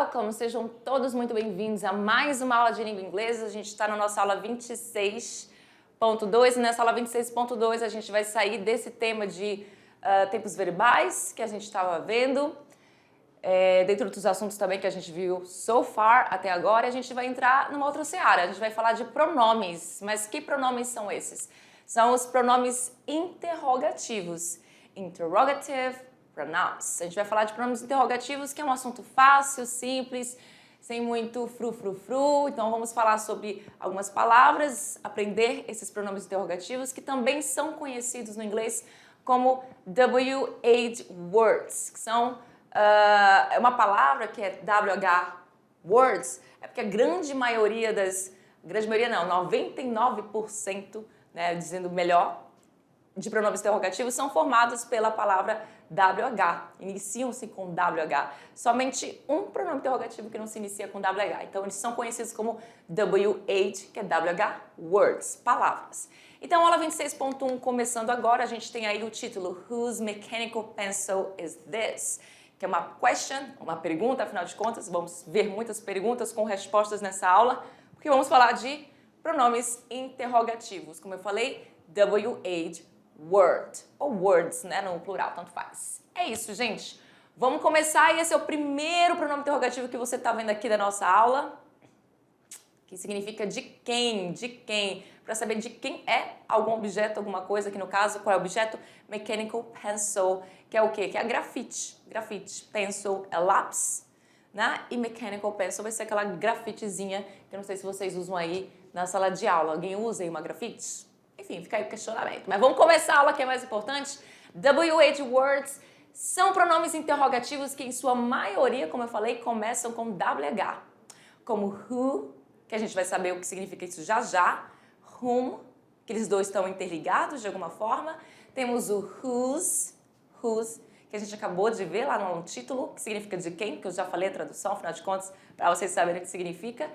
welcome! Sejam todos muito bem-vindos a mais uma aula de língua inglesa. A gente está na nossa aula 26.2 e nessa aula 26.2 a gente vai sair desse tema de tempos verbais que a gente estava vendo, dentro dos assuntos também que a gente viu so far até agora. A gente vai entrar numa outra seara, a gente vai falar de pronomes. Mas que pronomes são esses? São os pronomes interrogativos. Interrogative pronouns. A gente vai falar de pronomes interrogativos, que é um assunto fácil, simples, sem muito fru. Então vamos falar sobre algumas palavras, aprender esses pronomes interrogativos, que também são conhecidos no inglês como WH words, que são uma palavra que é WH words, é porque a grande maioria não, 99%, né, dizendo melhor, de pronomes interrogativos são formados pela palavra WH, iniciam-se com WH. Somente um pronome interrogativo que não se inicia com WH. Então, eles são conhecidos como WH, que é WH words, palavras. Então, aula 26.1 começando agora, a gente tem aí o título Whose mechanical pencil is this? Que é uma question, uma pergunta, afinal de contas, vamos ver muitas perguntas com respostas nessa aula, porque vamos falar de pronomes interrogativos. Como eu falei, WH word, ou words, né, no plural, tanto faz. É isso, gente. Vamos começar e esse é o primeiro pronome interrogativo que você está vendo aqui da nossa aula, que significa de quem, para saber de quem é algum objeto, alguma coisa, aqui no caso, qual é o objeto? Mechanical pencil, que é o quê? Que é grafite, pencil é lápis, né? E mechanical pencil vai ser aquela grafitezinha, que eu não sei se vocês usam aí na sala de aula. Alguém usa aí uma grafite? Enfim, fica aí o questionamento. Mas vamos começar a aula que é mais importante. WH words são pronomes interrogativos que, em sua maioria, como eu falei, começam com WH. Como who, que a gente vai saber o que significa isso já já. Whom, que eles dois estão interligados de alguma forma. Temos o whose, que a gente acabou de ver lá no título, que significa de quem, que eu já falei a tradução, afinal de contas, para vocês saberem o que significa.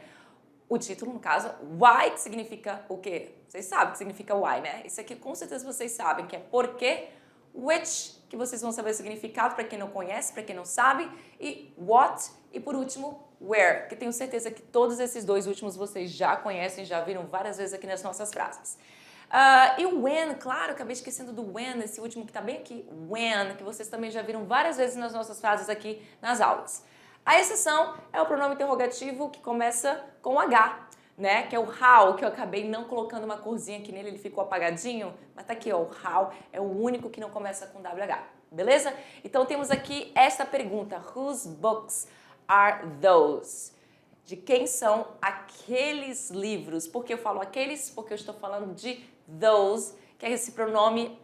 O título, no caso, why, que significa o quê? Vocês sabem o que significa why, né? Isso aqui com certeza vocês sabem, que é porquê. Which, que vocês vão saber o significado para quem não conhece, para quem não sabe. E what, e por último, where, que tenho certeza que todos esses dois últimos vocês já conhecem, já viram várias vezes aqui nas nossas frases. E o when, claro, acabei esquecendo do when, esse último que está bem aqui, when, que vocês também já viram várias vezes nas nossas frases aqui nas aulas. A exceção é o pronome interrogativo que começa com H, né? Que é o how, que eu acabei não colocando uma corzinha aqui nele, ele ficou apagadinho, mas tá aqui, ó, o how é o único que não começa com WH, beleza? Então temos aqui esta pergunta, whose books are those? De quem são aqueles livros? Por que eu falo aqueles? Porque eu estou falando de those, que é esse pronome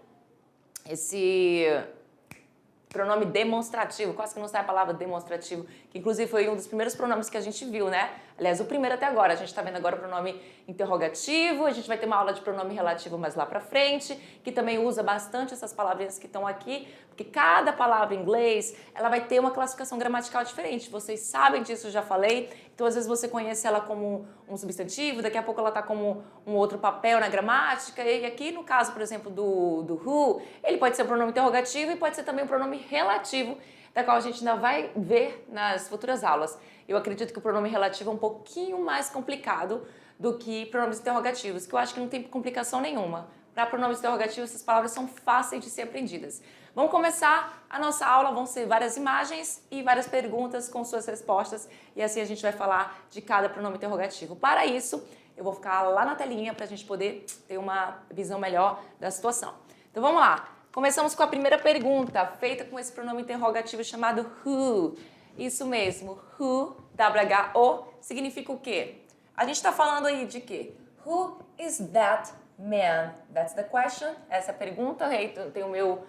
demonstrativo, quase que não sai a palavra demonstrativo, que inclusive foi um dos primeiros pronomes que a gente viu, né? Aliás, o primeiro até agora. A gente está vendo agora o pronome interrogativo, a gente vai ter uma aula de pronome relativo mais lá pra frente, que também usa bastante essas palavrinhas que estão aqui, porque cada palavra em inglês, ela vai ter uma classificação gramatical diferente. Vocês sabem disso, eu já falei. Então, às vezes você conhece ela como um substantivo, daqui a pouco ela está como um outro papel na gramática, e aqui no caso, por exemplo, do who, ele pode ser um pronome interrogativo e pode ser também um pronome relativo, da qual a gente ainda vai ver nas futuras aulas. Eu acredito que o pronome relativo é um pouquinho mais complicado do que pronomes interrogativos, que eu acho que não tem complicação nenhuma. Para pronomes interrogativos, essas palavras são fáceis de ser aprendidas. Vamos começar a nossa aula, vão ser várias imagens e várias perguntas com suas respostas, e assim a gente vai falar de cada pronome interrogativo. Para isso, eu vou ficar lá na telinha para a gente poder ter uma visão melhor da situação. Então vamos lá. Começamos com a primeira pergunta, feita com esse pronome interrogativo chamado who. Isso mesmo, who, W-H-O, significa o quê? A gente está falando aí de quê? Who is that man? That's the question. Essa é a pergunta. Tem o meu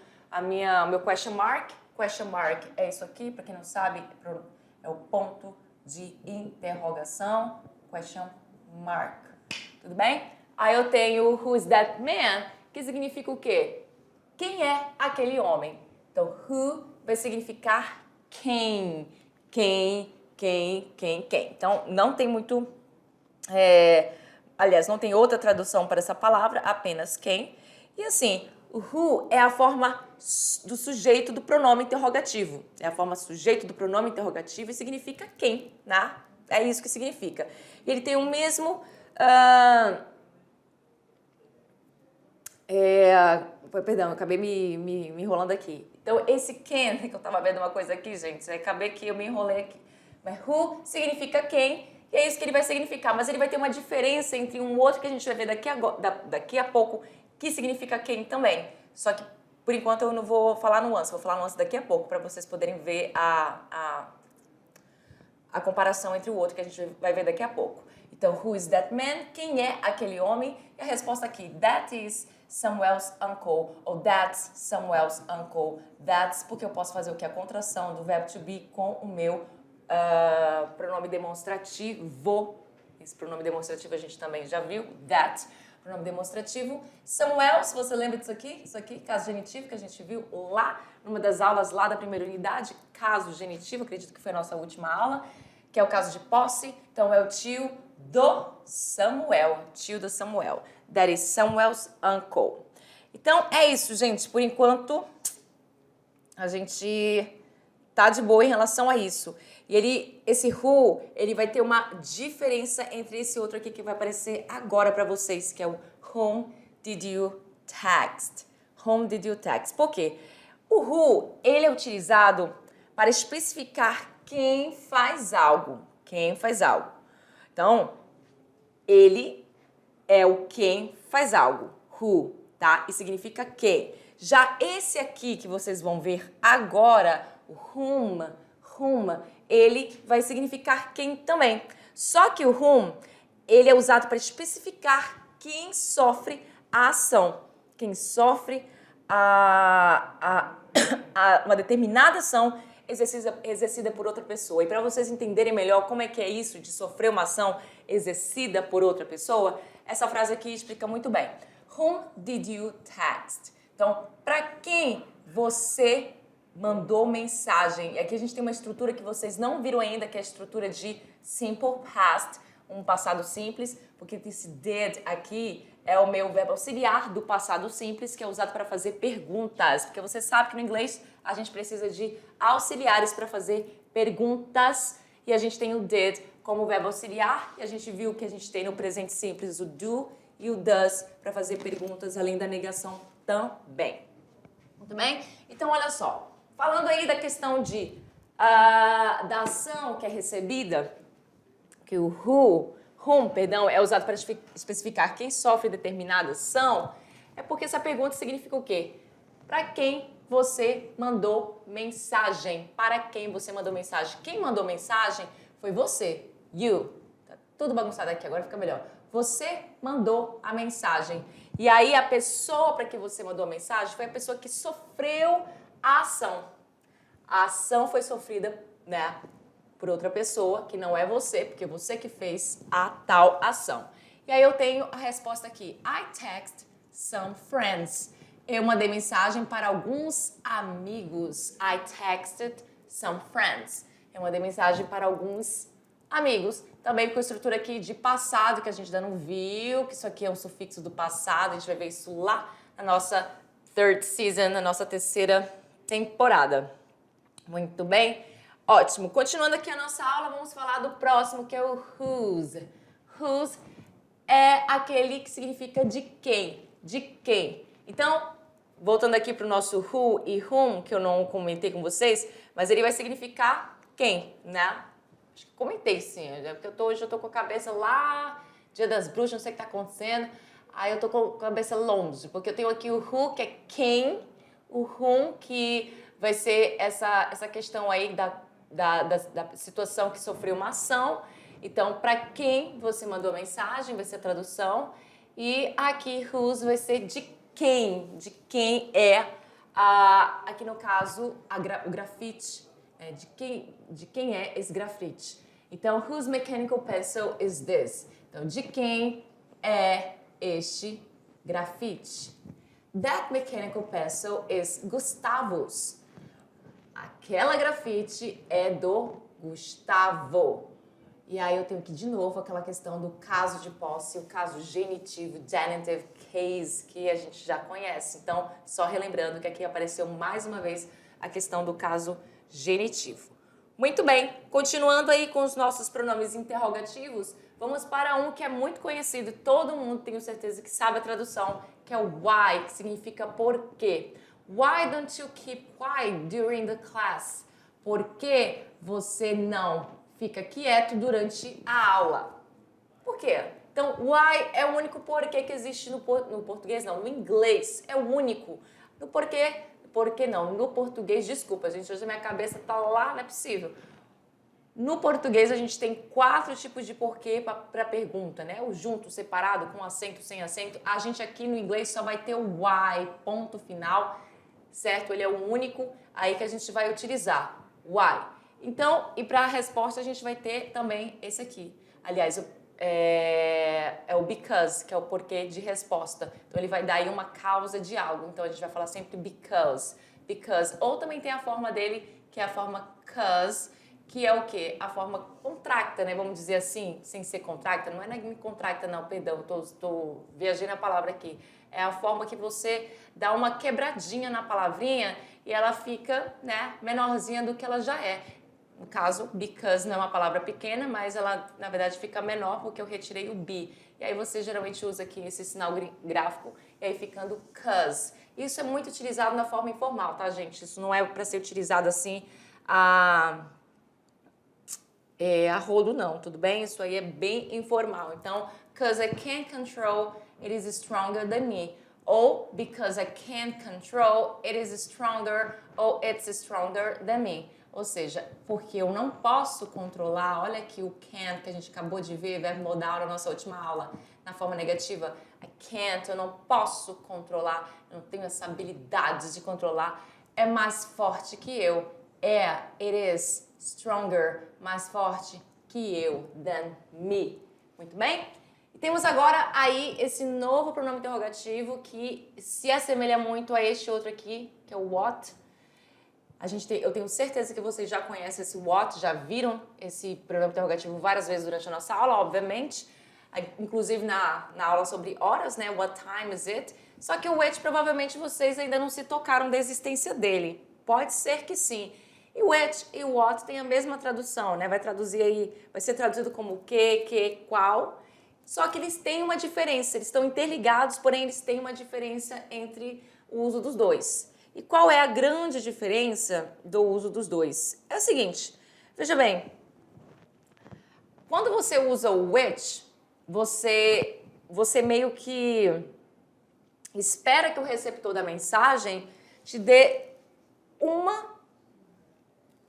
question mark. Question mark é isso aqui, para quem não sabe, é o ponto de interrogação. Question mark. Tudo bem? Aí eu tenho who is that man, que significa o quê? Quem é aquele homem? Então, who vai significar quem. Então, não tem muito... aliás, não tem outra tradução para essa palavra, apenas quem. E assim, O who é a forma do sujeito do pronome interrogativo. É a forma sujeito do pronome interrogativo e significa quem, né? É isso que significa. E ele tem o mesmo... perdão, eu acabei me enrolando aqui. Então, esse can, que eu estava vendo uma coisa aqui, gente, acabei que eu me enrolei aqui. Mas who significa quem, e é isso que ele vai significar. Mas ele vai ter uma diferença entre um outro que a gente vai ver daqui a pouco, que significa quem também. Só que, por enquanto, eu não vou falar nuance, vou falar nuance daqui a pouco, para vocês poderem ver a comparação entre o outro que a gente vai ver daqui a pouco. Então, who is that man? Quem é aquele homem? E a resposta aqui, that is Samuel's uncle, ou that's Samuel's uncle. That's porque eu posso fazer o que? A contração do verbo to be com o meu pronome demonstrativo. Esse pronome demonstrativo a gente também já viu, that, pronome demonstrativo. Samuel, se você lembra disso aqui, isso aqui, caso genitivo, que a gente viu lá, numa das aulas lá da primeira unidade, caso genitivo, acredito que foi a nossa última aula, que é o caso de posse, então é o tio do Samuel, tio do Samuel. That is Samuel's uncle. Então, é isso, gente. Por enquanto, a gente tá de boa em relação a isso. E esse who, ele vai ter uma diferença entre esse outro aqui que vai aparecer agora para vocês, que é o whom did you text? Whom did you text? Por quê? O who, ele é utilizado para especificar quem faz algo. Quem faz algo. Então, ele é o quem faz algo. Who, tá? E significa quem. Já esse aqui que vocês vão ver agora, o whom, ele vai significar quem também. Só que o whom, ele é usado para especificar quem sofre a ação. Quem sofre uma determinada ação exercida por outra pessoa. E para vocês entenderem melhor como é que é isso de sofrer uma ação exercida por outra pessoa, essa frase aqui explica muito bem. Whom did you text? Então, para quem você mandou mensagem? E aqui a gente tem uma estrutura que vocês não viram ainda, que é a estrutura de simple past, um passado simples, porque esse did aqui é o meu verbo auxiliar do passado simples, que é usado para fazer perguntas. Porque você sabe que no inglês a gente precisa de auxiliares para fazer perguntas. E a gente tem o did como verbo auxiliar. E a gente viu que a gente tem no presente simples o do e o does para fazer perguntas, além da negação também. Muito bem? Então, olha só. Falando aí da questão da ação que é recebida, que o whom, é usado para especificar quem sofre determinada ação, é porque essa pergunta significa o quê? Para quem você mandou mensagem? Para quem você mandou mensagem? Quem mandou mensagem foi você, you. Tá tudo bagunçado aqui, agora fica melhor. Você mandou a mensagem. E aí a pessoa para que você mandou a mensagem foi a pessoa que sofreu a ação. A ação foi sofrida, né, por outra pessoa, que não é você, porque você que fez a tal ação. E aí eu tenho a resposta aqui. I text some friends. Eu mandei mensagem para alguns amigos. I texted some friends. Eu mandei mensagem para alguns amigos. Também com a estrutura aqui de passado, que a gente ainda não viu, que isso aqui é um sufixo do passado. A gente vai ver isso lá na nossa third season, na nossa terceira temporada. Muito bem. Ótimo. Continuando aqui a nossa aula, vamos falar do próximo, que é o whose. Whose é aquele que significa de quem. De quem. Então, voltando aqui para o nosso who e whom, que eu não comentei com vocês, mas ele vai significar quem, né? Acho que comentei sim, porque hoje eu tô com a cabeça lá, Dia das Bruxas, não sei o que tá acontecendo. Aí eu tô com a cabeça longe, porque eu tenho aqui o who, que é quem, o whom, que vai ser essa questão aí da situação que sofreu uma ação. Então, para quem você mandou a mensagem, vai ser a tradução. E aqui, whose vai ser de quem é, aqui no caso, o grafite. De quem é esse grafite. Então, whose mechanical pencil is this? Então, de quem é este grafite? That mechanical pencil is Gustavo's. Aquela grafite é do Gustavo. E aí eu tenho que, de novo, aquela questão do caso de posse, o caso genitivo, genitive case, que a gente já conhece. Então, só relembrando que aqui apareceu mais uma vez a questão do caso genitivo. Muito bem, continuando aí com os nossos pronomes interrogativos, vamos para um que é muito conhecido, todo mundo tenho certeza que sabe a tradução, que é o why, que significa por quê. Why don't you keep quiet during the class? Por que você não fica quieto durante a aula? Por quê? Então, why é o único porquê que existe no português, não, no inglês, é o único. No porquê, por que não? No português, desculpa, gente, hoje a minha cabeça tá lá, não é possível. No português, a gente tem 4 tipos de porquê para pergunta, né? O junto, o separado, com acento, sem acento. A gente aqui no inglês só vai ter o why, ponto final, certo? Ele é o único aí que a gente vai utilizar, why. Então, e para a resposta a gente vai ter também esse aqui. Aliás, é o because, que é o porquê de resposta. Então, ele vai dar aí uma causa de algo. Então, a gente vai falar sempre because. Ou também tem a forma dele, que é a forma cause, que é o quê? A forma contracta, né? Vamos dizer assim, sem ser contracta. Não é contracta, não, perdão. Estou viajando a palavra aqui. É a forma que você dá uma quebradinha na palavrinha e ela fica, né, menorzinha do que ela já é. No caso, because não é uma palavra pequena, mas ela, na verdade, fica menor porque eu retirei o be. E aí você geralmente usa aqui esse sinal gráfico e aí ficando cause. Isso é muito utilizado na forma informal, tá, gente? Isso não é para ser utilizado assim a rodo, não, tudo bem? Isso aí é bem informal. Então, cause I can't control, it is stronger than me. Ou because I can't control, it is stronger, ou it's stronger than me. Ou seja, porque eu não posso controlar, olha aqui o can't que a gente acabou de ver, verbo modal na nossa última aula, na forma negativa. I can't, eu não posso controlar, eu não tenho essa habilidade de controlar. É mais forte que eu. It is stronger, mais forte que eu, than me. Muito bem? E temos agora aí esse novo pronome interrogativo que se assemelha muito a este outro aqui, que é o what. Eu tenho certeza que vocês já conhecem esse what, já viram esse pronome interrogativo várias vezes durante a nossa aula, obviamente. Inclusive na aula sobre horas, né? What time is it? Só que o which provavelmente vocês ainda não se tocaram da existência dele. Pode ser que sim. E o which e o what tem a mesma tradução, né? Vai ser traduzido como que, qual. Só que eles têm uma diferença, eles estão interligados, porém eles têm uma diferença entre o uso dos dois. E qual é a grande diferença do uso dos dois? É o seguinte, veja bem, quando você usa o which, você meio que espera que o receptor da mensagem te dê uma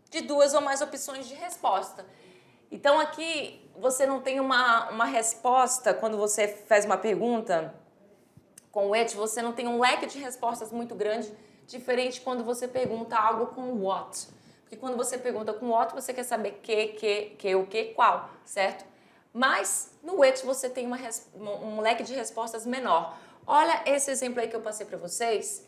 de 2 ou mais opções de resposta. Então aqui você não tem uma resposta quando você faz uma pergunta com o which, você não tem um leque de respostas muito grande, diferente quando você pergunta algo com what. Porque quando você pergunta com what, você quer saber o que, qual, certo? Mas no which você tem um leque de respostas menor. Olha esse exemplo aí que eu passei para vocês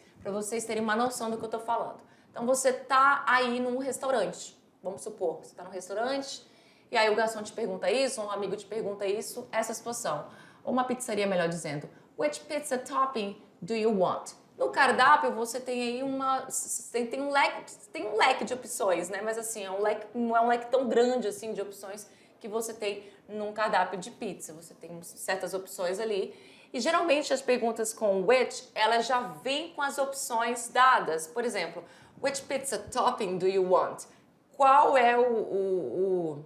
terem uma noção do que eu estou falando. Então você tá aí num restaurante, vamos supor, você está num restaurante e aí o garçom te pergunta isso, um amigo te pergunta isso, essa situação. Ou uma pizzaria, melhor dizendo, which pizza topping do you want? No cardápio você tem aí tem um leque de opções, né? Mas assim, não é um leque tão grande assim de opções que você tem num cardápio de pizza. Você tem certas opções ali. E geralmente as perguntas com which, elas já vêm com as opções dadas. Por exemplo, which pizza topping do you want? Qual é o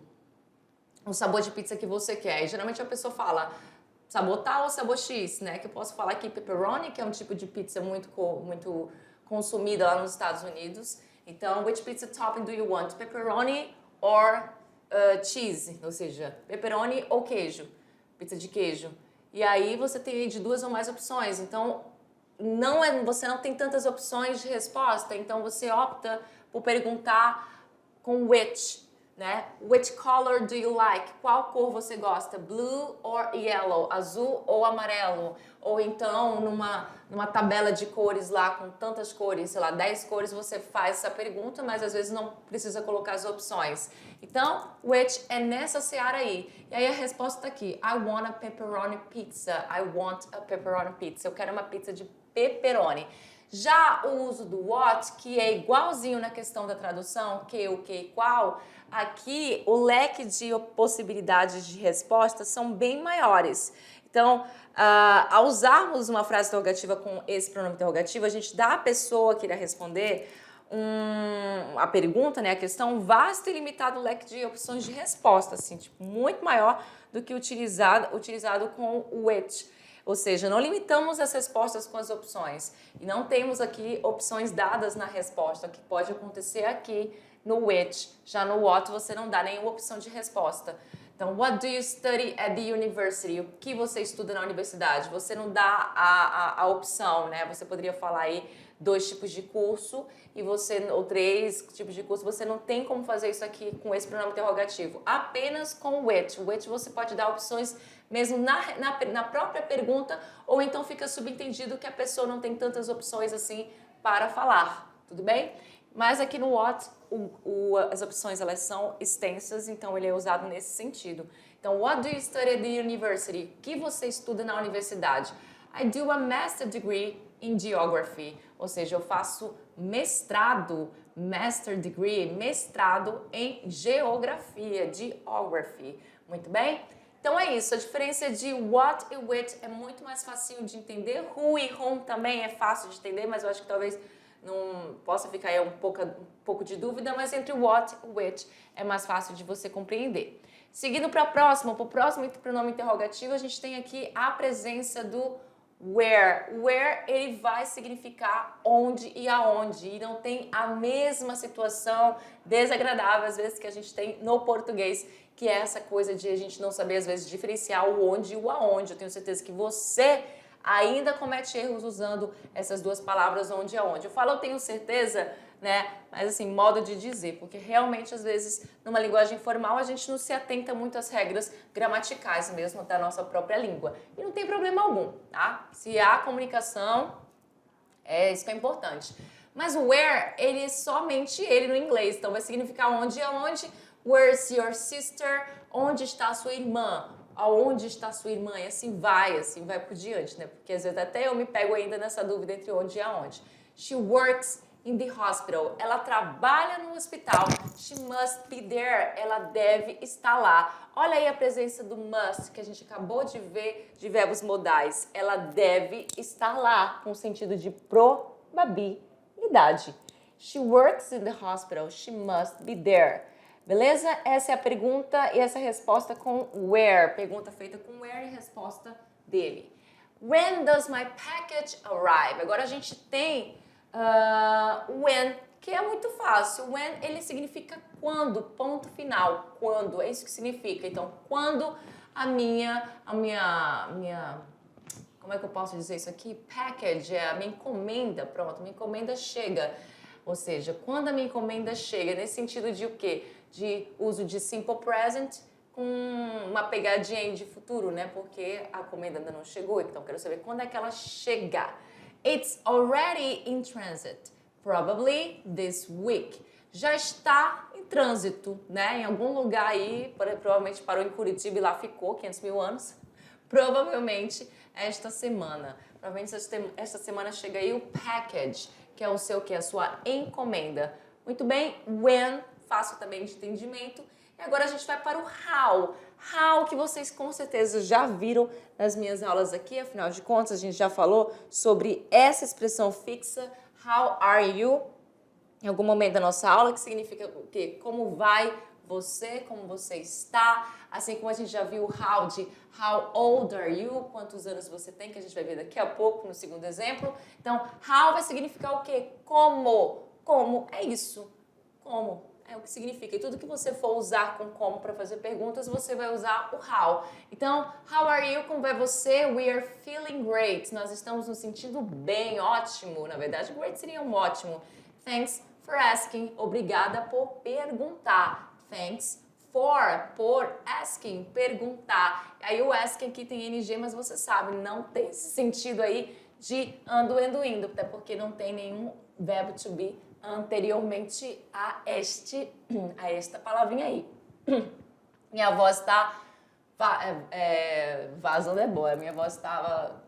sabor de pizza que você quer? E geralmente a pessoa fala sabor tal ou sabor X, né? Que eu posso falar aqui pepperoni, que é um tipo de pizza muito consumida lá nos Estados Unidos. Então, which pizza topping do you want? Pepperoni or cheese? Ou seja, pepperoni ou queijo? Pizza de queijo. E aí você tem de 2 ou mais opções. Então, você não tem tantas opções de resposta. Então, você opta por perguntar com which, né? Which color do you like? Qual cor você gosta? Blue or yellow? Azul ou amarelo? Ou então, numa tabela de cores lá, com tantas cores, sei lá, 10 cores, você faz essa pergunta, mas às vezes não precisa colocar as opções. Então, which é nessa seara aí. E aí a resposta tá aqui. I want a pepperoni pizza. I want a pepperoni pizza. Eu quero uma pizza de pepperoni. Já o uso do what, que é igualzinho na questão da tradução, que, o que e qual, aqui o leque de possibilidades de resposta são bem maiores. Então, ao usarmos uma frase interrogativa com esse pronome interrogativo, a gente dá à pessoa que irá responder a pergunta, né, a questão, um vasto e limitado leque de opções de resposta, assim, tipo, muito maior do que utilizado com o which. Ou seja, não limitamos as respostas com as opções e não temos aqui opções dadas na resposta, o que pode acontecer aqui no which. Já no what você não dá nenhuma opção de resposta. Então, what do you study at the university? O que você estuda na universidade? Você não dá a opção, né? Você poderia falar aí 2 tipos de curso ou 3 tipos de curso. Você não tem como fazer isso aqui com esse pronome interrogativo. Apenas com which. Which você pode dar opções mesmo na própria pergunta, ou então fica subentendido que a pessoa não tem tantas opções assim para falar. Tudo bem? Mas aqui no what, as opções elas são extensas, então ele é usado nesse sentido. Então, what do you study at the university? O que você estuda na universidade? I do a master degree in geography. Ou seja, eu faço master degree, mestrado em geografia, geography. Muito bem? Então é isso, a diferença de what e which é muito mais fácil de entender. Who e whom também é fácil de entender, mas eu acho que talvez não possa ficar aí um pouco de dúvida, mas entre what e which é mais fácil de você compreender. Seguindo para o próximo pronome interrogativo, a gente tem aqui a presença do where. Where ele vai significar onde e aonde, e não tem a mesma situação desagradável às vezes que a gente tem no português, que é essa coisa de a gente não saber às vezes diferenciar o onde e o aonde. Eu tenho certeza que você ainda comete erros usando essas duas palavras onde e aonde. Eu falo eu tenho certeza, né? Mas assim, modo de dizer, porque realmente às vezes numa linguagem formal a gente não se atenta muito às regras gramaticais mesmo da nossa própria língua. E não tem problema algum, tá? Se há comunicação, isso que é importante. Mas o where, ele é somente ele no inglês, então vai significar onde e aonde. Where's your sister? Onde está a sua irmã? Aonde está a sua irmã? E assim vai por diante, né? Porque às vezes até eu me pego ainda nessa dúvida entre onde e aonde. She works in the hospital. Ela trabalha no hospital. She must be there. Ela deve estar lá. Olha aí a presença do must, que a gente acabou de ver de verbos modais. Ela deve estar lá, com o sentido de probabilidade. She works in the hospital. She must be there. Beleza? Essa é a pergunta e essa é a resposta com where. Pergunta feita com where e resposta dele. When does my package arrive? Agora a gente tem when, que é muito fácil. When, ele significa quando, ponto final. Quando, é isso que significa. Então, quando a minha como é que eu posso dizer isso aqui? Package, a minha encomenda, pronto, minha encomenda chega. Ou seja, quando a minha encomenda chega, nesse sentido de o quê? De uso de simple present com uma pegadinha aí de futuro, né? Porque a encomenda ainda não chegou, então quero saber quando é que ela chega. It's already in transit, probably this week. Já está em trânsito, né? Em algum lugar aí, provavelmente parou em Curitiba e lá ficou 500 mil anos. Provavelmente esta semana. Provavelmente esta semana chega aí o package, que é o seu, que é a sua encomenda. Muito bem, when, fácil também de entendimento. E agora a gente vai para o how. How, que vocês com certeza já viram nas minhas aulas aqui, afinal de contas a gente já falou sobre essa expressão fixa, how are you, em algum momento da nossa aula, que significa o quê? Como vai você, como você está, assim como a gente já viu o how de how old are you, quantos anos você tem, que a gente vai ver daqui a pouco no segundo exemplo. Então, how vai significar o quê? Como. Como é isso. Como é o que significa. E tudo que você for usar com como para fazer perguntas, você vai usar o how. Então, how are you? Como vai você? We are feeling great. Nós estamos nos sentindo bem, ótimo. Na verdade, great seria um ótimo. Thanks for asking. Obrigada por perguntar. Thanks for, por asking, perguntar. Aí o asking aqui tem NG, mas você sabe, não tem esse sentido aí de ando, indo, até porque não tem nenhum verbo to be anteriormente a esta palavrinha aí. Minha voz está vazando é boa, minha voz estava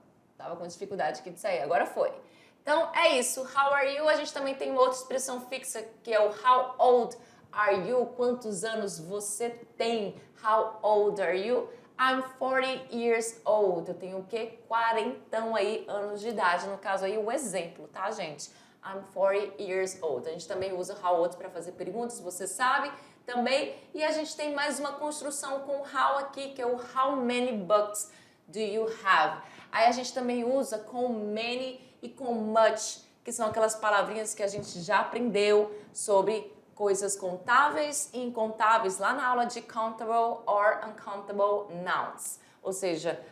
com dificuldade aqui de sair, agora foi. Então é isso, how are you? A gente também tem uma outra expressão fixa que é o how old are you? Quantos anos você tem? How old are you? I'm 40 years old. Eu tenho o quê? 40 aí anos de idade. No caso aí o exemplo, tá, gente? I'm 40 years old. A gente também usa how old para fazer perguntas, você sabe também. E a gente tem mais uma construção com how aqui, que é o how many bucks do you have? Aí a gente também usa com many e com much, que são aquelas palavrinhas que a gente já aprendeu sobre coisas contáveis e incontáveis lá na aula de countable or uncountable nouns, ou seja,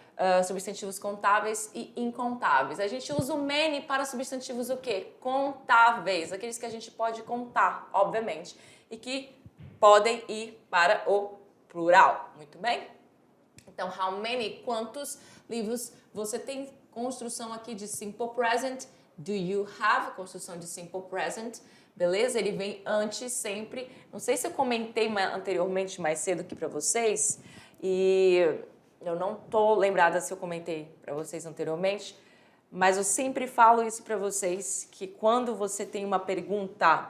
substantivos contáveis e incontáveis. A gente usa o many para substantivos o quê? Contáveis, aqueles que a gente pode contar, obviamente, e que podem ir para o plural, muito bem? Então, how many, quantos livros você tem? Construção aqui de simple present, do you have, construção de simple present, beleza? Ele vem antes sempre. Não sei se eu comentei anteriormente mais cedo aqui para vocês e eu não tô lembrada se eu comentei para vocês anteriormente, mas eu sempre falo isso para vocês que quando você tem uma pergunta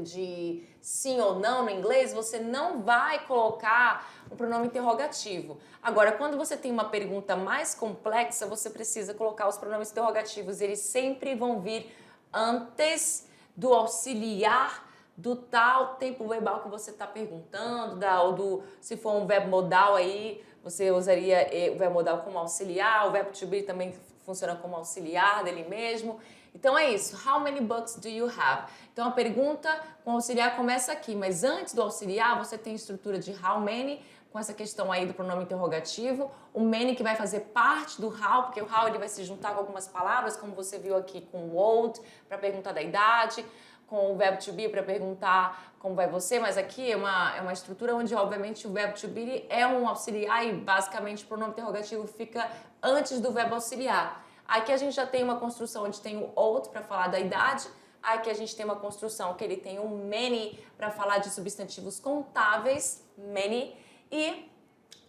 de sim ou não no inglês, você não vai colocar um pronome interrogativo. Agora, quando você tem uma pergunta mais complexa, você precisa colocar os pronomes interrogativos. Eles sempre vão vir antes do auxiliar do tal tempo verbal que você está perguntando, se for um verbo modal aí, você usaria o verbo modal como auxiliar, o verbo to be também funciona como auxiliar dele mesmo. Então é isso, how many bucks do you have? Então a pergunta com auxiliar começa aqui, mas antes do auxiliar você tem a estrutura de how many, com essa questão aí do pronome interrogativo, o many que vai fazer parte do how, porque o how ele vai se juntar com algumas palavras, como você viu aqui com o old, para perguntar da idade, com o verbo to be para perguntar como vai você, mas aqui é uma estrutura onde, obviamente, o verbo to be é um auxiliar e, basicamente, o pronome interrogativo fica antes do verbo auxiliar. Aqui a gente já tem uma construção onde tem o old para falar da idade, aqui a gente tem uma construção que ele tem o many para falar de substantivos contáveis, many, e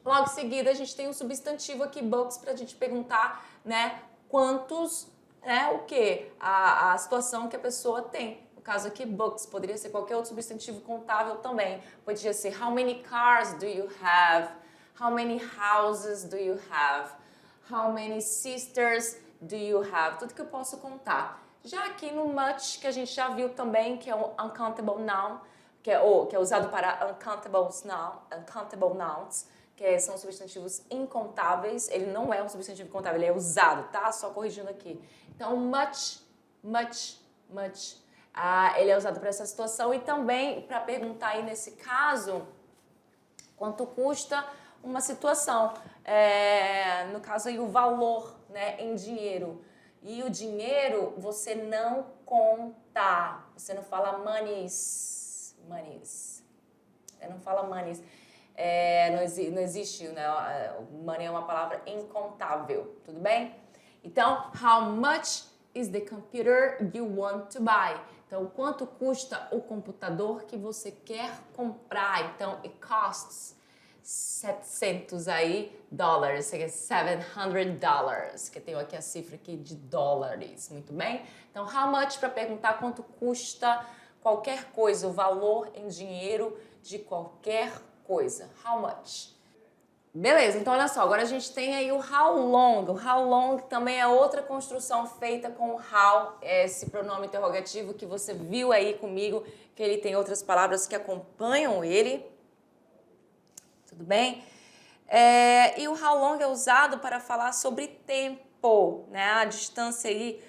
logo em seguida a gente tem um substantivo aqui, bucks, para a gente perguntar, né, quantos, né, o que? A situação que a pessoa tem. No caso aqui, books, poderia ser qualquer outro substantivo contável também. Poderia ser how many cars do you have? How many houses do you have? How many sisters do you have? Tudo que eu posso contar. Já aqui no much, que a gente já viu também, que é o uncountable noun, que é usado para uncountable nouns, que são substantivos incontáveis. Ele não é um substantivo contável, ele é usado, tá? Só corrigindo aqui. Então, much. Ele é usado para essa situação e também para perguntar aí nesse caso quanto custa uma situação. No caso aí o valor, né, em dinheiro. E o dinheiro você não conta. Você não fala monies. Você não fala monies. Não existe, né? Money é uma palavra incontável, tudo bem? Então, how much is the computer you want to buy? Então, quanto custa o computador que você quer comprar? Então, it costs $700 aí, $700, que eu tenho aqui a cifra aqui de dólares, muito bem? Então, how much para perguntar quanto custa qualquer coisa, o valor em dinheiro de qualquer coisa. How much? Beleza, então olha só, agora a gente tem aí o how long. O how long também é outra construção feita com o how, esse pronome interrogativo que você viu aí comigo, que ele tem outras palavras que acompanham ele. Tudo bem? E o how long é usado para falar sobre tempo, né? A distância aí,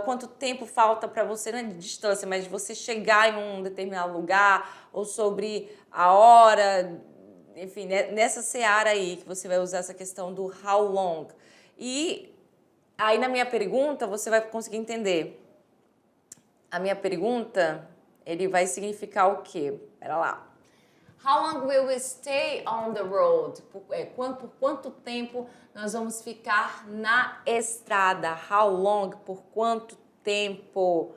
quanto tempo falta para você, não é de distância, mas de você chegar em um determinado lugar, ou sobre a hora, enfim, nessa seara aí que você vai usar essa questão do how long. E aí na minha pergunta você vai conseguir entender. A minha pergunta ele vai significar o quê? Pera lá. How long will we stay on the road? Por quanto tempo nós vamos ficar na estrada? How long? Por quanto tempo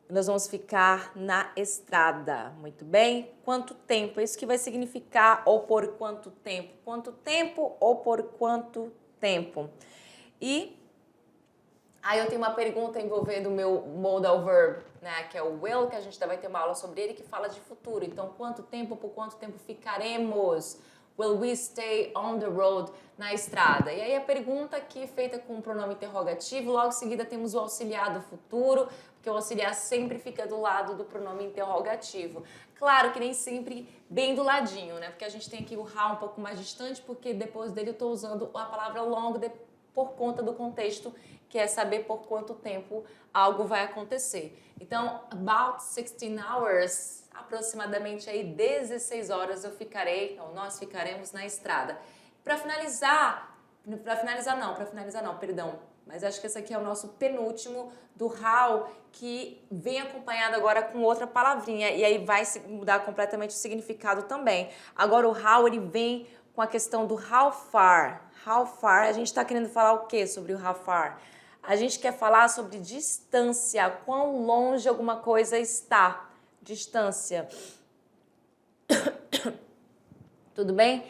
nós vamos ficar na estrada? Muito bem? Quanto tempo? É isso que vai significar ou por quanto tempo? Quanto tempo ou por quanto tempo? E aí eu tenho uma pergunta envolvendo o meu modal verb, né, que é o will, que a gente vai ter uma aula sobre ele, que fala de futuro. Então, quanto tempo, por quanto tempo ficaremos? Will we stay on the road? Na estrada. E aí a pergunta aqui feita com o pronome interrogativo, logo em seguida temos o auxiliar do futuro, porque o auxiliar sempre fica do lado do pronome interrogativo. Claro que nem sempre bem do ladinho, né, porque a gente tem aqui o how um pouco mais distante, porque depois dele eu estou usando a palavra long por conta do contexto, que é saber por quanto tempo algo vai acontecer. Então, about 16 hours, aproximadamente aí 16 horas nós ficaremos na estrada. Para finalizar não, perdão, mas acho que esse aqui é o nosso penúltimo do how, que vem acompanhado agora com outra palavrinha, e aí vai mudar completamente o significado também. Agora o how, ele vem com a questão do how far. How far, a gente está querendo falar o que sobre o how far? A gente quer falar sobre distância, quão longe alguma coisa está. Distância. Tudo bem?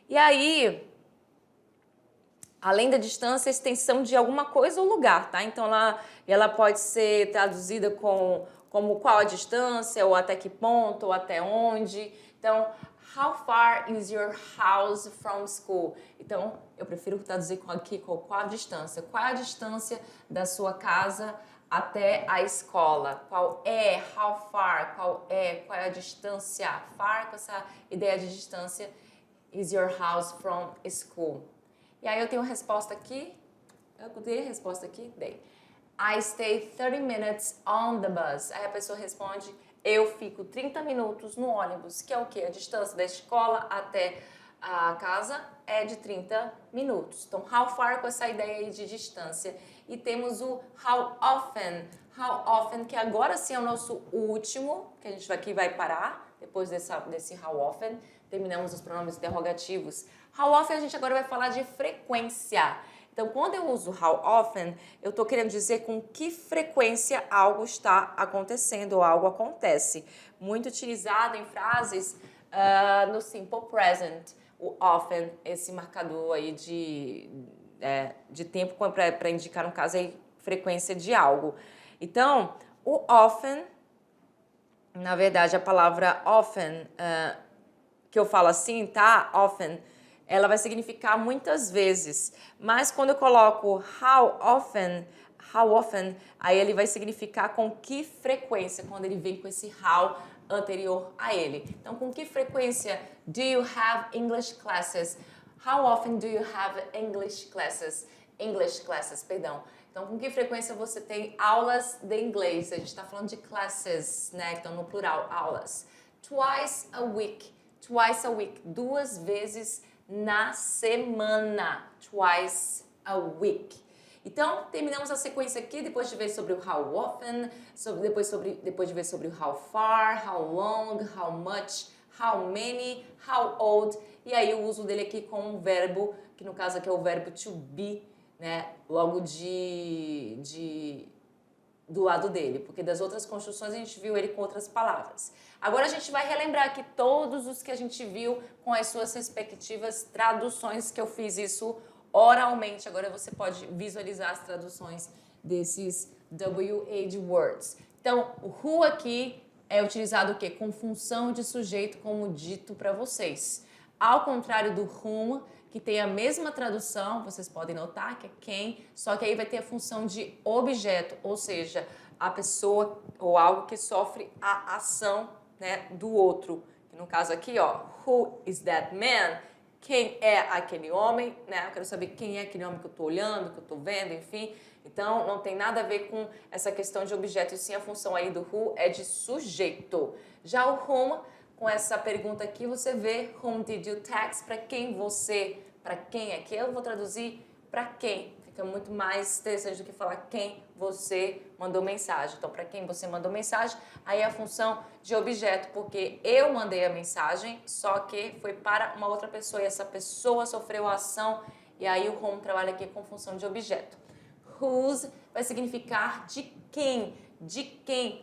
E aí, além da distância, a extensão de alguma coisa ou lugar, tá? Então, ela pode ser traduzida como qual a distância, ou até que ponto, ou até onde. Então, how far is your house from school? Então, eu prefiro traduzir aqui com qual a distância. Qual é a distância da sua casa até a escola? Qual é? How far? Qual é a distância? Far, com essa ideia de distância, is your house from school? E aí eu tenho resposta aqui. Eu dei a resposta aqui? Dei. I stay 30 minutes on the bus. Aí a pessoa responde, eu fico 30 minutos no ônibus, que é o quê? A distância da escola até a casa é de 30 minutos. Então, how far com essa ideia aí de distância. E temos o how often. How often, que agora sim é o nosso último, que a gente aqui vai parar, depois desse how often. Terminamos os pronomes interrogativos. How often a gente agora vai falar de frequência. Então, quando eu uso how often, eu estou querendo dizer com que frequência algo está acontecendo ou algo acontece. Muito utilizado em frases no simple present. O often, esse marcador aí de tempo para indicar, no caso, aí, frequência de algo. Então, o often, na verdade, a palavra often, que eu falo assim, tá? Often, ela vai significar muitas vezes, mas quando eu coloco how often, aí ele vai significar com que frequência, quando ele vem com esse how anterior a ele. Então, com que frequência do you have English classes? How often do you have English classes? English classes, perdão. Então, com que frequência você tem aulas de inglês? A gente está falando de classes, né? Então, no plural, aulas. Twice a week, 2 vezes na semana, twice a week. Então, terminamos a sequência aqui, depois de ver sobre o how often, depois de ver sobre o how far, how long, how much, how many, how old, e aí o uso dele aqui com um verbo, que no caso aqui é o verbo to be, né, logo do lado dele, porque das outras construções a gente viu ele com outras palavras. Agora a gente vai relembrar aqui todos os que a gente viu com as suas respectivas traduções, que eu fiz isso oralmente. Agora você pode visualizar as traduções desses WH words. Então, o who aqui é utilizado o quê? Com função de sujeito, como dito para vocês. Ao contrário do whom, que tem a mesma tradução, vocês podem notar que é quem, só que aí vai ter a função de objeto, ou seja, a pessoa ou algo que sofre a ação, né, do outro. No caso aqui, ó, who is that man? Quem é aquele homem, né? Eu quero saber quem é aquele homem que eu estou olhando, que eu estou vendo, enfim. Então, não tem nada a ver com essa questão de objeto, e sim a função aí do who é de sujeito. Já o whom, com essa pergunta aqui, você vê whom did you text? Para quem você, para quem aqui? Eu vou traduzir para quem. fica muito mais interessante do que falar quem você mandou mensagem. Então, para quem você mandou mensagem, aí é a função de objeto, porque eu mandei a mensagem, só que foi para uma outra pessoa e essa pessoa sofreu a ação e aí o home trabalha aqui com função de objeto. Whose vai significar de quem,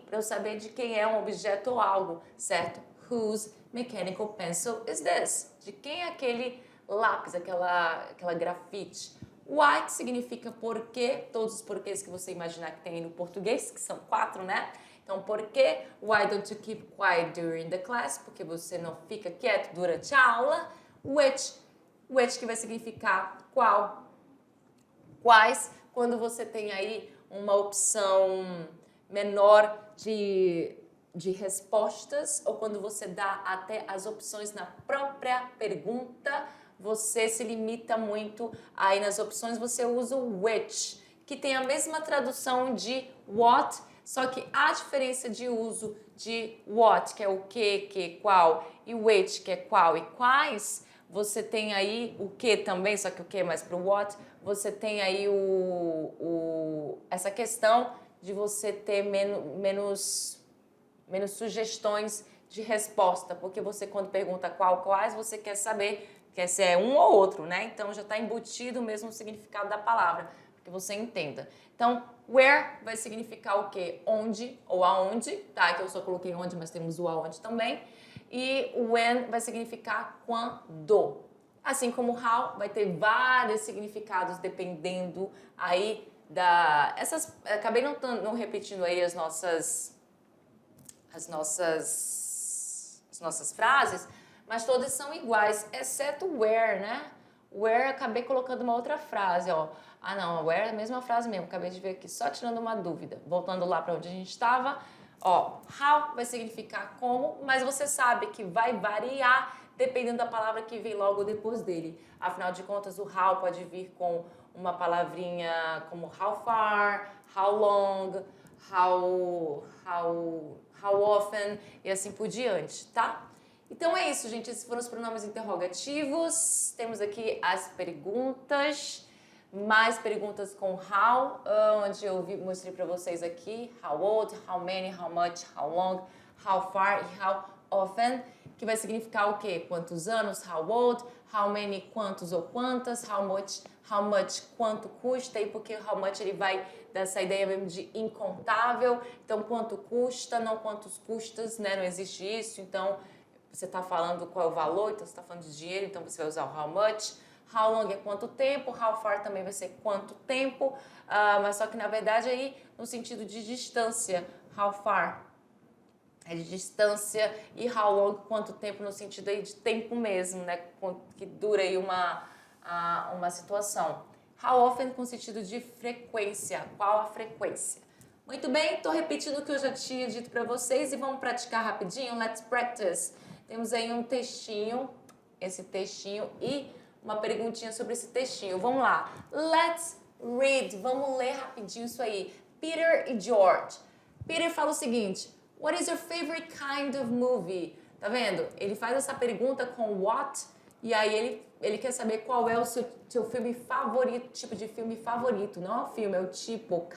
para eu saber de quem é um objeto ou algo, certo? Whose mechanical pencil is this? De quem é aquele lápis, aquela grafite? Why, que significa porquê, todos os porquês que você imaginar que tem aí no português, que são 4, né? Então, porquê? Why don't you keep quiet during the class? Porque você não fica quieto durante a aula. Which que vai significar qual. Quais, quando você tem aí uma opção menor de respostas, ou quando você dá até as opções na própria pergunta, você se limita muito aí nas opções, você usa o which, que tem a mesma tradução de what, só que a diferença de uso de what, que é o que, qual, e which, que é qual e quais, você tem aí o que também, só que o que é mais para o what, você tem aí essa questão de você ter menos sugestões de resposta, porque você quando pergunta quais, você quer saber se é um ou outro, né? Então já está embutido mesmo o significado da palavra, para que você entenda. Então, where vai significar o quê? Onde ou aonde, tá? Que eu só coloquei onde, mas temos o aonde também. E when vai significar quando. Assim como how vai ter vários significados dependendo aí acabei não repetindo aí as nossas frases, mas todas são iguais, exceto where, né? Where, acabei colocando uma outra frase, ó. Ah, não, where é a mesma frase mesmo, acabei de ver aqui, só tirando uma dúvida. Voltando lá para onde a gente estava, ó, how vai significar como, mas você sabe que vai variar dependendo da palavra que vem logo depois dele. Afinal de contas, o how pode vir com uma palavrinha como how far, how long, how often e assim por diante, tá? Então é isso, gente. Esses foram os pronomes interrogativos. Temos aqui as perguntas. Mais perguntas com how, onde eu mostrei para vocês aqui. How old, how many, how much, how long, how far e how often. Que vai significar o quê? Quantos anos, how old, how many, quantos ou quantas, how much, quanto custa, e porque how much ele vai dessa ideia mesmo de incontável, então quanto custa, não quantos custas, né? Não existe isso, então você está falando qual é o valor, então você está falando de dinheiro, então você vai usar o how much. How long é quanto tempo, how far também vai ser quanto tempo, mas só que na verdade aí no sentido de distância, how far é de distância e how long, quanto tempo no sentido aí de tempo mesmo, né, que dura aí uma situação. How often com sentido de frequência, qual a frequência. Muito bem, estou repetindo o que eu já tinha dito para vocês e vamos praticar rapidinho, let's practice. Temos aí um textinho, esse textinho e uma perguntinha sobre esse textinho. Vamos lá, let's read, vamos ler rapidinho isso aí. Peter e George. Peter fala o seguinte: what is your favorite kind of movie? Tá vendo? Ele faz essa pergunta com what e aí ele quer saber qual é o seu filme favorito, tipo de filme favorito. Não é o filme, é o tipo,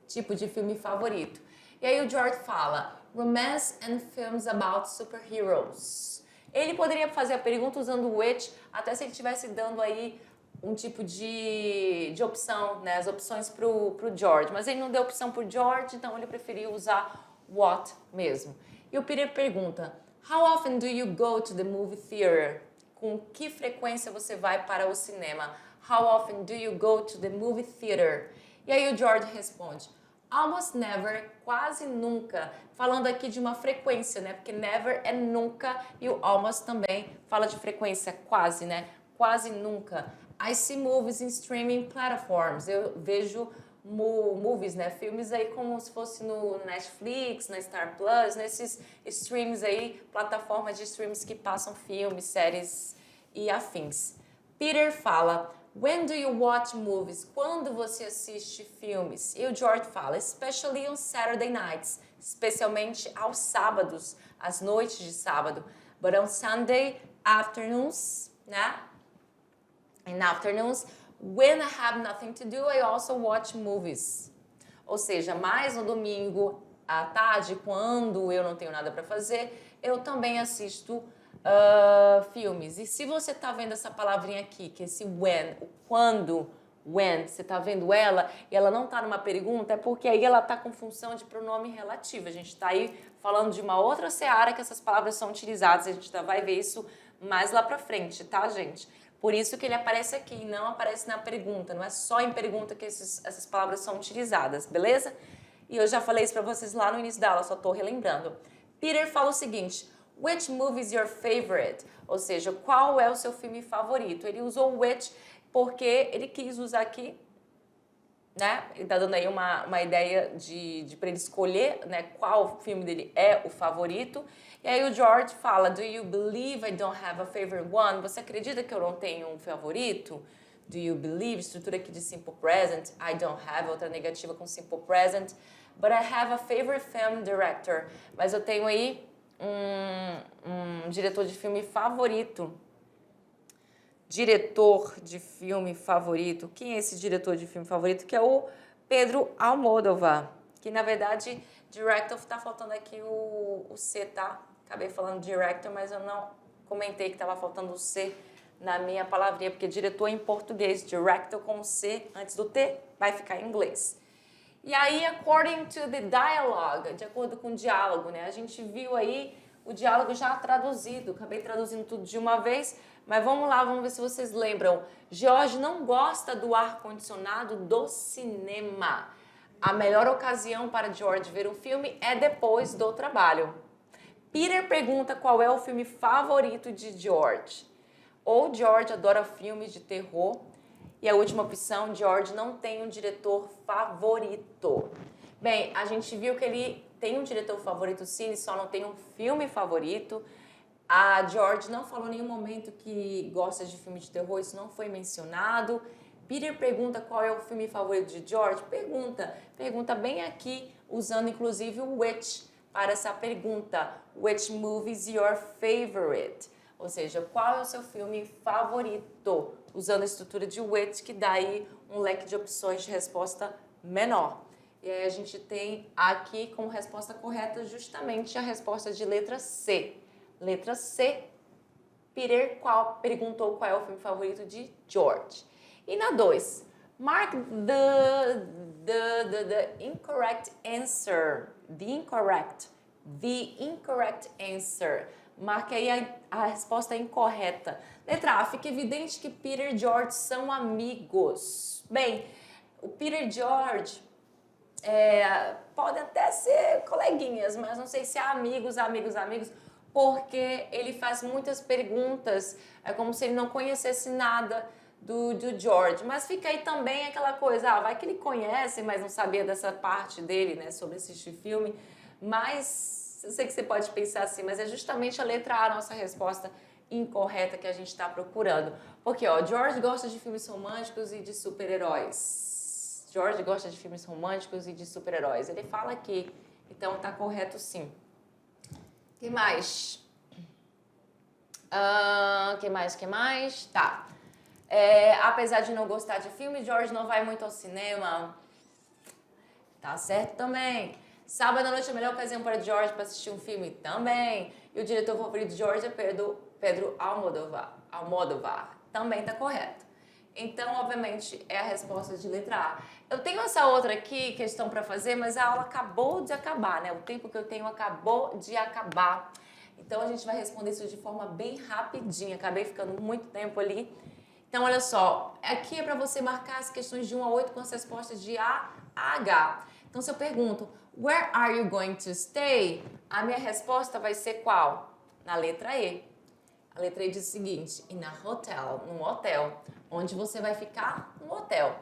tipo de filme favorito. E aí o George fala, romance and films about superheroes. Ele poderia fazer a pergunta usando which, até se ele estivesse dando aí um tipo de opção, né? As opções pro George. Mas ele não deu opção pro George, então ele preferiu usar what mesmo. E o Peter pergunta, how often do you go to the movie theater? Com que frequência você vai para o cinema? How often do you go to the movie theater? E aí o George responde, almost never, quase nunca. Falando aqui de uma frequência, né? Porque never é nunca e o almost também fala de frequência, quase, né? Quase nunca. I see movies in streaming platforms. Eu vejo movies, né? Filmes aí como se fosse no Netflix, na Star Plus, nesses streams aí, plataformas de streams que passam filmes, séries e afins. Peter fala, when do you watch movies? Quando você assiste filmes? E o George fala, especially on Saturday nights, especialmente aos sábados, às noites de sábado. But on Sunday afternoons, né? In afternoons, When I have nothing to do, I also watch movies. Ou seja, mais no domingo à tarde, quando eu não tenho nada para fazer, eu também assisto filmes. E se você tá vendo essa palavrinha aqui, que é esse when, o quando, when, você tá vendo ela e ela não tá numa pergunta, é porque aí ela tá com função de pronome relativo. A gente tá aí falando de uma outra seara que essas palavras são utilizadas. A gente ainda vai ver isso mais lá pra frente, tá, gente? Por isso que ele aparece aqui e não aparece na pergunta. Não é só em pergunta que essas palavras são utilizadas, beleza? E eu já falei isso pra vocês lá no início da aula, só tô relembrando. Peter fala o seguinte: which movie is your favorite? Ou seja, qual é o seu filme favorito? Ele usou which porque ele quis usar aqui, né? Ele tá dando aí uma ideia para ele escolher, né, qual filme dele é o favorito. E aí o George fala: do you believe I don't have a favorite one? Você acredita que eu não tenho um favorito? Do you believe? Estrutura aqui de simple present. I don't have, outra negativa com simple present. But I have a favorite film director. Mas eu tenho aí um diretor de filme favorito. Diretor de filme favorito. Quem é esse diretor de filme favorito? Que é o Pedro Almodóvar. Que, na verdade, director, tá faltando aqui o C, tá? Acabei falando director, mas eu não comentei que tava faltando o C na minha palavrinha, porque diretor em português, director com C antes do T, vai ficar em inglês. E aí, according to the dialogue, de acordo com o diálogo, né? A gente viu aí o diálogo já traduzido, acabei traduzindo tudo de uma vez, mas vamos lá, vamos ver se vocês lembram. George não gosta do ar-condicionado do cinema. A melhor ocasião para George ver um filme é depois do trabalho. Peter pergunta qual é o filme favorito de George. Ou George adora filmes de terror. E a última opção, George não tem um diretor favorito. Bem, a gente viu que ele tem um diretor favorito sim, ele só não tem um filme favorito. A George não falou em nenhum momento que gosta de filme de terror, isso não foi mencionado. Peter pergunta qual é o filme favorito de George. Pergunta bem aqui, usando inclusive o which para essa pergunta. Which movie is your favorite? Ou seja, qual é o seu filme favorito? Usando a estrutura de which, que dá aí um leque de opções de resposta menor. E aí a gente tem aqui como resposta correta justamente a resposta de letra C. Letra C, Peter perguntou qual é o filme favorito de George. E na 2, mark the incorrect answer. The incorrect answer. Marque aí a resposta incorreta. Letra A, fica evidente que Peter e George são amigos. Bem, o Peter e George podem até ser coleguinhas, mas não sei se é amigos, porque ele faz muitas perguntas, é como se ele não conhecesse nada do George. Mas fica aí também aquela coisa, vai que ele conhece, mas não sabia dessa parte dele, né, sobre assistir filme. Mas eu sei que você pode pensar assim, mas é justamente a letra A a nossa resposta incorreta que a gente está procurando. Porque, George gosta de filmes românticos e de super-heróis. George gosta de filmes românticos e de super-heróis. Ele fala aqui, então tá correto sim. Que mais? Que mais? Tá. Apesar de não gostar de filme, George não vai muito ao cinema. Tá certo também. Sábado à noite é a melhor ocasião para George para assistir um filme também. E o diretor favorito de George é Pedro Almodóvar. Também tá correto. Então, obviamente, é a resposta de letra A. Eu tenho essa outra aqui, questão para fazer, mas a aula acabou de acabar, né? O tempo que eu tenho acabou de acabar. Então, a gente vai responder isso de forma bem rapidinha. Acabei ficando muito tempo ali. Então, olha só. Aqui é para você marcar as questões de 1 a 8 com as respostas de A a H. Então, se eu pergunto, where are you going to stay? A minha resposta vai ser qual? Na letra E. A letra E diz o seguinte, in a hotel, num hotel. Onde você vai ficar? No hotel.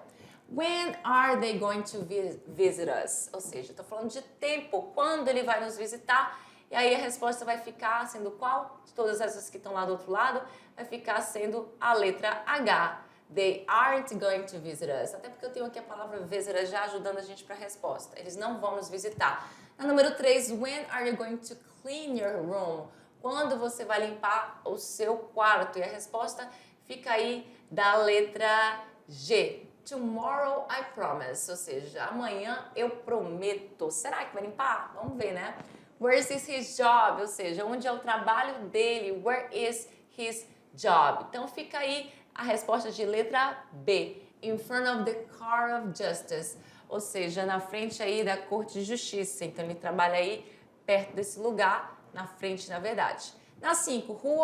When are they going to visit us? Ou seja, estou falando de tempo, quando ele vai nos visitar. E aí a resposta vai ficar sendo qual? De todas essas que estão lá do outro lado, vai ficar sendo a letra H. They aren't going to visit us. Até porque eu tenho aqui a palavra visit us já ajudando a gente para a resposta. Eles não vão nos visitar. Na número 3, when are you going to clean your room? Quando você vai limpar o seu quarto? E a resposta fica aí da letra G. Tomorrow I promise, ou seja, amanhã eu prometo. Será que vai limpar? Vamos ver, né? Where is his job? Ou seja, onde é o trabalho dele? Where is his job? Então fica aí a resposta de letra B. In front of the court of justice, ou seja, na frente aí da Corte de Justiça. Então ele trabalha aí perto desse lugar, na frente, na verdade. Na 5, who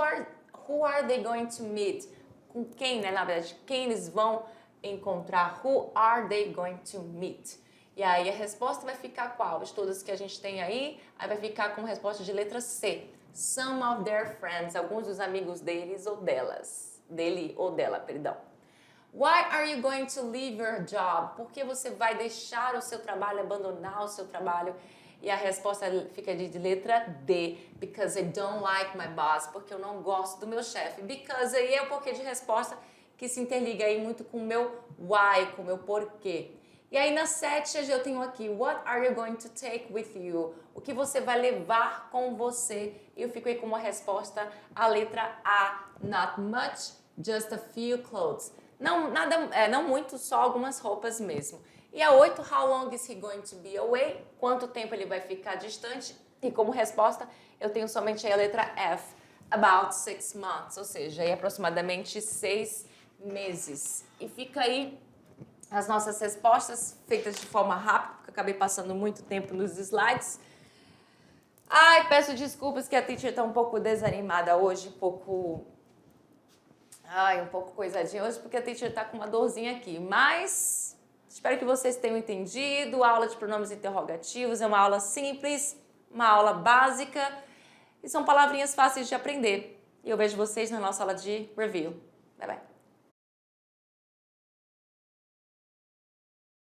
are they going to meet? Com quem, né? Na verdade, quem eles vão encontrar? Who are they going to meet? E aí a resposta vai ficar qual? De todas que a gente tem aí vai ficar com resposta de letra C. Some of their friends, alguns dos amigos deles ou delas. Dele ou dela, perdão. Why are you going to leave your job? Por que você vai deixar o seu trabalho, abandonar o seu trabalho? E a resposta fica de letra D. Because I don't like my boss. Porque eu não gosto do meu chefe. Because aí é o porquê de resposta que se interliga aí muito com o meu why, com o meu porquê. E aí na 7 eu tenho aqui, what are you going to take with you? O que você vai levar com você? E eu fico aí com uma resposta, a letra A. Not much, just a few clothes. Não muito, só algumas roupas mesmo. E a 8, how long is he going to be away? Quanto tempo ele vai ficar distante? E como resposta, eu tenho somente aí a letra F, about 6 months, ou seja, aí aproximadamente 6 meses. E fica aí as nossas respostas feitas de forma rápida, porque eu acabei passando muito tempo nos slides. Ai, peço desculpas que a teacher está um pouco desanimada hoje, um pouco coisadinha hoje, porque a teacher tá com uma dorzinha aqui. Mas espero que vocês tenham entendido. A aula de pronomes interrogativos é uma aula simples, uma aula básica. E são palavrinhas fáceis de aprender. E eu vejo vocês na nossa aula de review. Bye, bye.